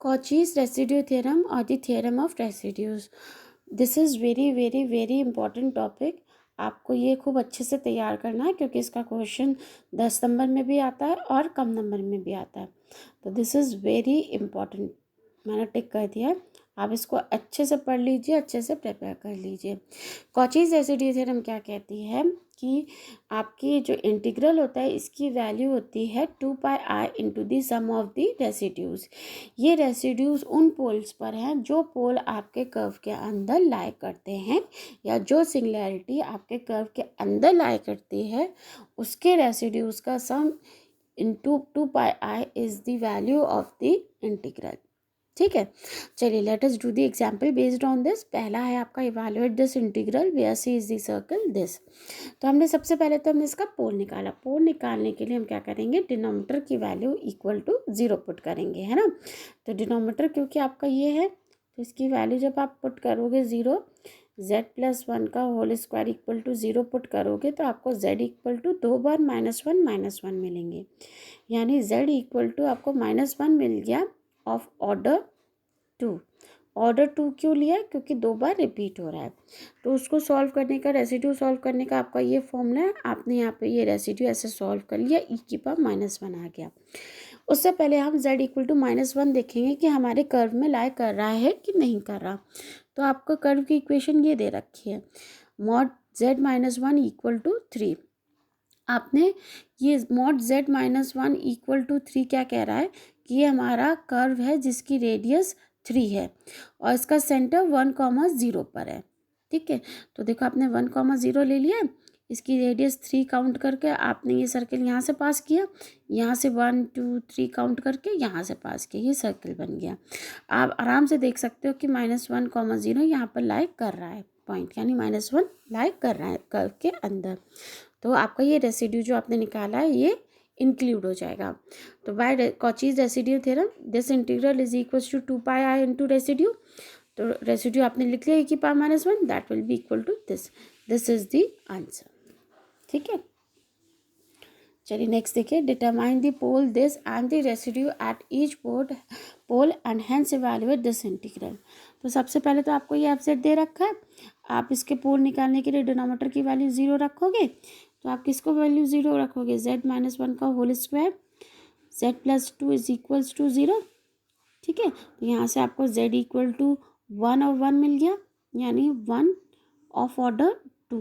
Cauchy's residue theorem or the theorem of residues. This is very important topic. आपको ये खूब अच्छे से तैयार करना है क्योंकि इसका क्वेश्चन 10 नंबर में भी आता है और कम नंबर में भी आता है. तो दिस इज़ वेरी इम्पॉर्टेंट. मैंने टिक कर दिया है. आप इसको अच्छे से पढ़ लीजिए, अच्छे से प्रिपेयर कर लीजिए. कॉचीज रेसिड्यू थ्योरम क्या कहती है कि आपकी जो इंटीग्रल होता है इसकी वैल्यू होती है 2πi into the sum of the residues. ये रेसिड्यूज़ उन पोल्स पर हैं जो पोल आपके कर्व के अंदर लाई करते हैं या जो सिंगुलैरिटी आपके कर्व के अंदर लाई करती है उसके रेसिड्यूज़ का sum into 2πi is the value of the integral. ठीक है, चलिए let us do the example based on this. पहला है आपका evaluate this integral where C is the circle this. तो हमने सबसे पहले तो हमने इसका पोल निकाला. पोल निकालने के लिए हम क्या करेंगे, डिनोमिनेटर की वैल्यू इक्वल टू 0 पुट करेंगे, है ना. तो डिनोमिनेटर क्योंकि आपका ये है तो इसकी वैल्यू जब आप पुट करोगे 0, z+1 का whole square equal to 0 put करोगे तो आपको z इक्वल टू 2 बार -1 मिलेंगे. यानी z इक्वल टू आपको -1 मिल गया ऑफ ऑर्डर 2. ऑर्डर 2 क्यों लिया, क्योंकि 2 बार रिपीट हो रहा है. तो उसको सॉल्व करने का, रेसिड्यू सॉल्व करने का आपका ये फॉर्मूला है. आपने यहाँ पे ये रेसिड्यू ऐसे सॉल्व कर लिया, e की पावर -1 आ गया. उससे पहले हम z इक्वल टू -1 देखेंगे कि हमारे कर्व में लाई कर रहा है कि नहीं कर रहा. तो आपको कर्व की इक्वेशन ये दे रखी है, मॉड z-1 इक्वल टू 3. आपने ये मॉड z-1 इक्वल टू 3 क्या कह रहा है कि ये हमारा कर्व है जिसकी रेडियस 3 है और इसका सेंटर 1,0 पर है. ठीक है, तो देखो आपने 1,0 ले लिया, इसकी रेडियस 3 काउंट करके आपने ये सर्कल यहाँ से पास किया, यहाँ से 1 2 3 काउंट करके यहाँ से पास किया, ये सर्कल बन गया. आप आराम से देख सकते हो कि -1,0 यहाँ पर लाई कर रहा है पॉइंट, यानी -1 लाई कर रहा है कर्व के अंदर. तो आपका ये रेसिड्यू जो आपने निकाला है ये इंक्लूड हो जाएगा. तो by Cauchy's residue theorem this integral is equals to 2πi into residue. तो रेसिड्यू आपने लिख लिया e की power -1, that will be equal to this. This is the answer. ठीक है, चलिए नेक्स्ट देखिए. Determine the pole this and the residue at each pole and hence evaluate this integral. तो सबसे पहले तो आपको ये एफजेड दे रखा है. आप इसके पोल निकालने के लिए डिनोमिनेटर की वैल्यू 0 रखोगे. तो आप किसको वैल्यू 0 रखोगे, z-1 का whole square, z+2 is equals to 0. ठीक है, तो यहाँ से आपको z इक्वल टू 1 और 1 मिल गया, यानी 1 ऑफ ऑर्डर 2.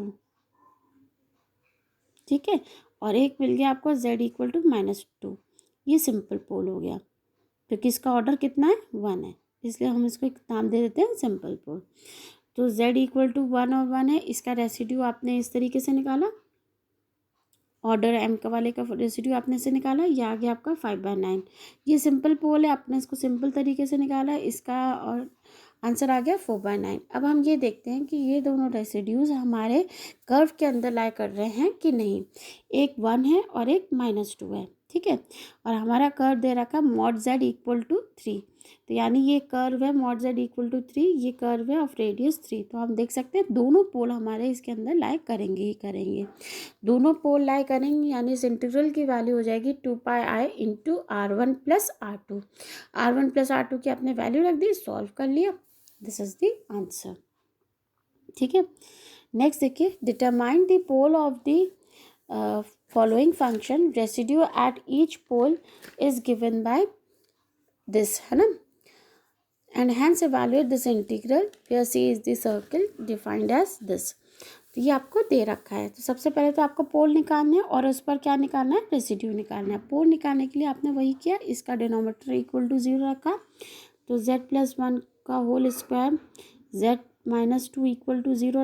ठीक है, और एक मिल गया आपको z इक्वल टू -2. ये सिंपल पोल हो गया क्योंकि इसका ऑर्डर कितना है, 1 है, इसलिए हम इसको एक नाम दे देते हैं सिंपल पोल. तो z इक्वल टू 1 और 1 है, इसका रेसिड्यू आपने इस तरीके से निकाला, ऑर्डर m का वाले का रेसिड्यू आपने से निकाला, ये आ गया आपका 5/9. ये सिंपल पोल है, आपने इसको सिंपल तरीके से निकाला, इसका और आंसर आ गया 4/9. अब हम ये देखते हैं कि ये दोनों रेसिड्यूज़ हमारे कर्व के अंदर लाई कर रहे हैं कि नहीं. एक 1 है और एक -2 है. ठीक है, और हमारा कर्व दे रखा मॉड z इक्वल टू 3. तो यानी ये कर्व है मॉड z इक्वल टू 3, ये कर्व है ऑफ रेडियस 3. तो हम देख सकते हैं दोनों पोल हमारे इसके अंदर लाई करेंगे ही करेंगे. दोनों पोल लाई करेंगे यानी इस इंटीग्रल की वैल्यू हो जाएगी 2πi into r1 plus r2. r1 plus r2 की आपने वैल्यू रख दी, सॉल्व कर लिया. This is the answer. ठीक है, नेक्स्ट देखिए. Determine the pole of the following function, residue at each pole is given by this, है ना, and hence evaluate this integral where C is the circle defined as this. तो ये आपको दे रखा है. तो सबसे पहले तो आपको पोल निकालना है और उस पर क्या निकालना है, रेसिड्यू निकालना है. पोल निकालने के लिए आपने वही किया, इसका डिनोमिनेटर इक्वल टू 0 रखा. तो z+1 का whole square, z-2 equal to 0 रखा.